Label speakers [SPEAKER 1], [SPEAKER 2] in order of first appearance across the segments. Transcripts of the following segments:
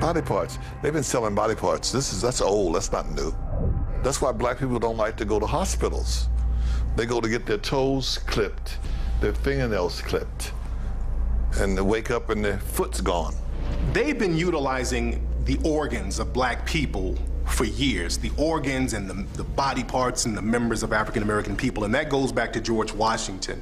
[SPEAKER 1] Body parts. They've been selling body parts. That's old, that's not new. That's why black people don't like to go to hospitals. They go to get their toes clipped, their fingernails clipped, and they wake up and their foot's gone.
[SPEAKER 2] They've been utilizing the organs of black people for years, the organs and the body parts and the members of African-American people, and that goes back to George Washington.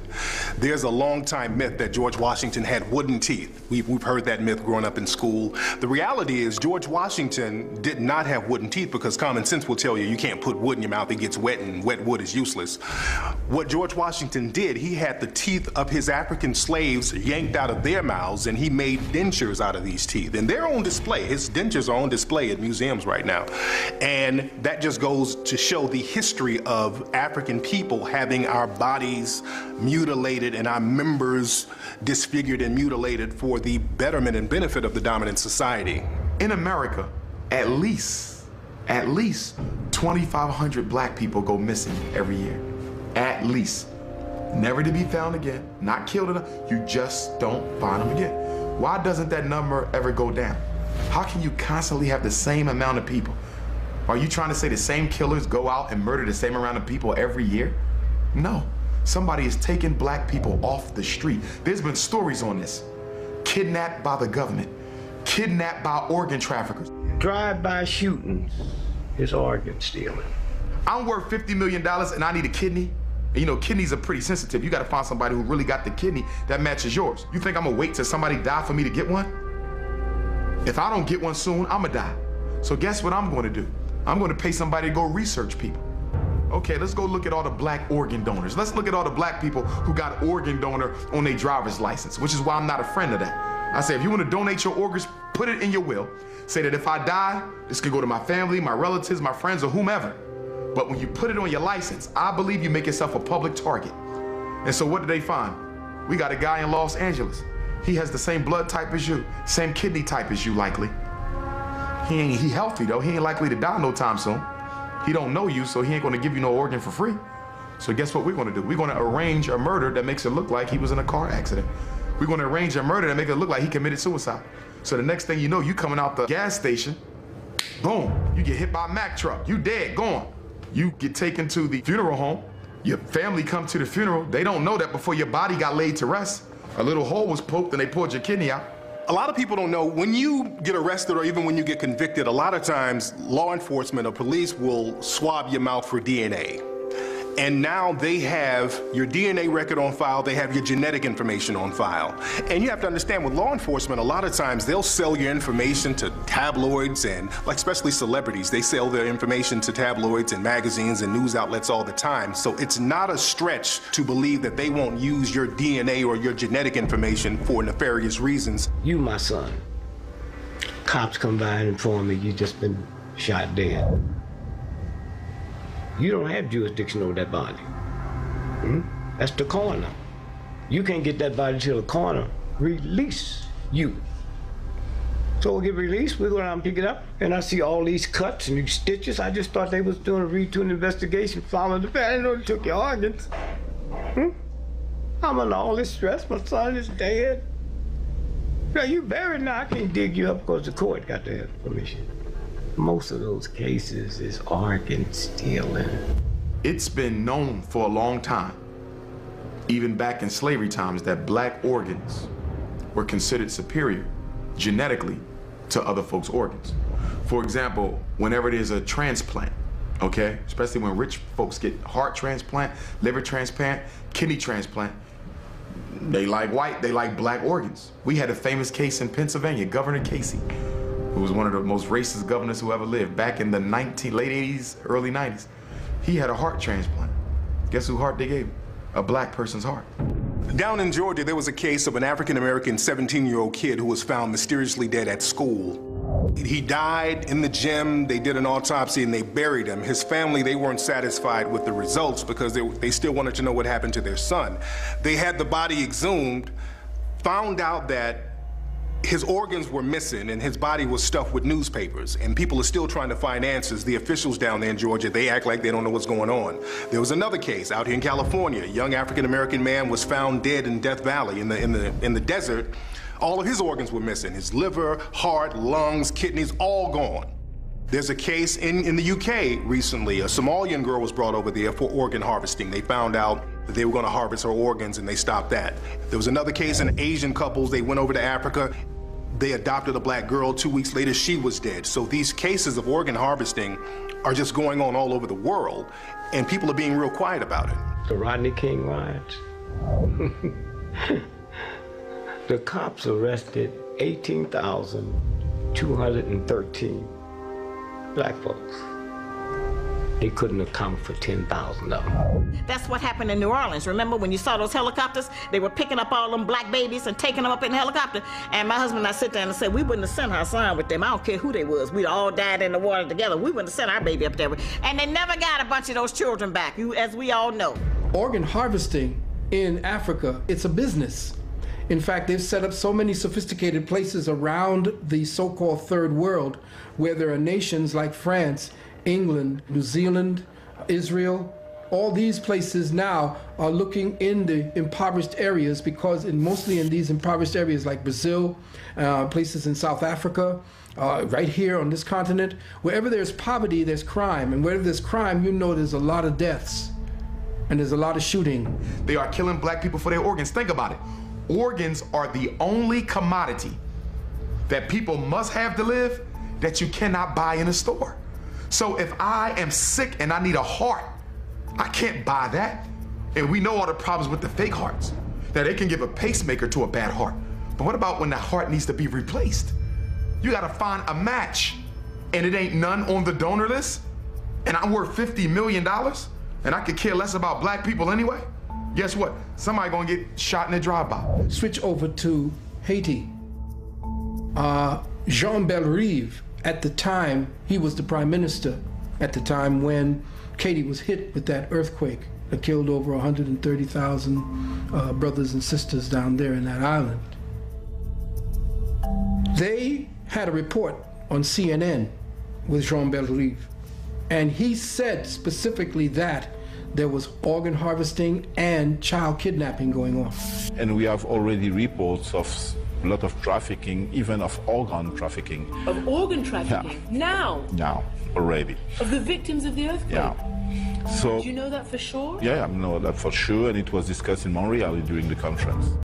[SPEAKER 2] There's a long-time myth that George Washington had wooden teeth. We've heard that myth growing up in school. The reality is George Washington did not have wooden teeth because common sense will tell you you can't put wood in your mouth, it gets wet, and wet wood is useless. What George Washington did, he had the teeth of his African slaves yanked out of their mouths, and he made dentures out of these teeth, and they're on display. His dentures are on display at museums right now. And that just goes to show the history of African people having our bodies mutilated and our members disfigured and mutilated for the betterment and benefit of the dominant society.
[SPEAKER 3] In America, at least 2,500 black people go missing every year. At least. Never to be found again, not killed enough, you just don't find them again. Why doesn't that number ever go down? How can you constantly have the same amount of people? Are you trying to say the same killers go out and murder the same amount of people every year? No. Somebody is taking black people off the street. There's been stories on this. Kidnapped by the government. Kidnapped by organ traffickers.
[SPEAKER 4] Drive-by shootings is organ stealing.
[SPEAKER 3] I'm worth $50 million and I need a kidney. And you know, kidneys are pretty sensitive. You gotta find somebody who really got the kidney that matches yours. You think I'm gonna wait till somebody die for me to get one? If I don't get one soon, I'm gonna die. So guess what I'm gonna do? I'm gonna pay somebody to go research people. Okay, let's go look at all the black organ donors. Let's look at all the black people who got organ donor on their driver's license, which is why I'm not a friend of that. I say, if you wanna donate your organs, put it in your will. Say that if I die, this could go to my family, my relatives, my friends, or whomever. But when you put it on your license, I believe you make yourself a public target. And so what did they find? We got a guy in Los Angeles. He has the same blood type as you, same kidney type as you likely. He healthy though, he ain't likely to die no time soon. He don't know you, so he ain't gonna give you no organ for free. So guess what we're gonna do? We're gonna arrange a murder that makes it look like he was in a car accident. We're gonna arrange a murder that makes it look like he committed suicide. So the next thing you know, you coming out the gas station, boom, you get hit by a Mack truck, you dead, gone. You get taken to the funeral home, your family come to the funeral, they don't know that before your body got laid to rest, a little hole was poked and they pulled your kidney out.
[SPEAKER 2] A lot of people don't know, when you get arrested or even when you get convicted, a lot of times law enforcement or police will swab your mouth for DNA. And now they have your DNA record on file, they have your genetic information on file. And you have to understand, with law enforcement, a lot of times they'll sell your information to tabloids and, like, especially celebrities, they sell their information to tabloids and magazines and news outlets all the time. So it's not a stretch to believe that they won't use your DNA or your genetic information for nefarious reasons.
[SPEAKER 4] You, my son. Cops come by and inform me you just been shot dead. You don't have jurisdiction over that body. That's the coroner. You can't get that body till the coroner release you. So we'll get released, we go down and pick it up, and I see all these cuts and these stitches. I just thought they was doing a routine investigation, following the family. I didn't know they took your organs. I'm under all this stress, my son is dead. Now you buried now, I can't dig you up because the court got to have permission. Most of those cases is organ stealing.
[SPEAKER 3] It's been known for a long time, even back in slavery times, that black organs were considered superior genetically to other folks' organs. For example, whenever there's a transplant, okay, especially when rich folks get heart transplant, liver transplant, kidney transplant, they like white, they like black organs. We had a famous case in Pennsylvania, Governor Casey, who was one of the most racist governors who ever lived, back in the late 80s, early 90s. He had a heart transplant. Guess whose heart they gave him? A black person's heart.
[SPEAKER 2] Down in Georgia, there was a case of an African-American 17-year-old kid who was found mysteriously dead at school. He died in the gym, they did an autopsy and they buried him. His family, they weren't satisfied with the results because they still wanted to know what happened to their son. They had the body exhumed, found out that his organs were missing and his body was stuffed with newspapers, and people are still trying to find answers. The officials down there in Georgia, they act like they don't know what's going on. There was another case out here in California. A young African-American man was found dead in Death Valley in the desert All of his organs were missing. His liver, heart, lungs, kidneys, all gone. There's a case in the UK recently. A Somalian girl was brought over there for organ harvesting. They found out that they were going to harvest her organs, and they stopped that. There was another case in Asian couples. They went over to Africa. They adopted a black girl. 2 weeks later, she was dead. So these cases of organ harvesting are just going on all over the world, and people are being real quiet about it.
[SPEAKER 4] The Rodney King riots. The cops arrested 18,213 black folks. They couldn't account for 10,000 of them.
[SPEAKER 5] That's what happened in New Orleans. Remember when you saw those helicopters? They were picking up all them black babies and taking them up in the helicopter. And my husband and I sit there and said, we wouldn't have sent our son with them. I don't care who they was. We'd all died in the water together. We wouldn't have sent our baby up there. And they never got a bunch of those children back, as we all know.
[SPEAKER 6] Organ harvesting in Africa, it's a business. In fact, they've set up so many sophisticated places around the so-called third world where there are nations like France, England, New Zealand, Israel. All these places now are looking in the impoverished areas because mostly in these impoverished areas like Brazil, places in South Africa, right here on this continent, wherever there's poverty, there's crime. And wherever there's crime, you know there's a lot of deaths and there's a lot of shooting.
[SPEAKER 3] They are killing black people for their organs. Think about it. Organs are the only commodity that people must have to live that you cannot buy in a store. So if I am sick and I need a heart, I can't buy that. And we know all the problems with the fake hearts. That they can give a pacemaker to a bad heart. But what about when the heart needs to be replaced? You gotta find a match and it ain't none on the donor list? And I'm worth $50 million and I could care less about black people anyway? Guess what? Somebody gonna get shot in a drive-by.
[SPEAKER 6] Switch over to Haiti. Jean Bellerive, at the time, he was the prime minister at the time when Haiti was hit with that earthquake that killed over 130,000 brothers and sisters down there in that island. They had a report on CNN with Jean Bellerive, and he said specifically that there was organ harvesting and child kidnapping going on.
[SPEAKER 7] And we have already reports of a lot of trafficking, even of organ trafficking.
[SPEAKER 8] Of organ trafficking? Yeah. Now?
[SPEAKER 7] Now, already.
[SPEAKER 8] Of the victims of the earthquake?
[SPEAKER 7] Yeah. So,
[SPEAKER 8] do you know that for sure?
[SPEAKER 7] Yeah, I know that for sure, and it was discussed in Montreal during the conference.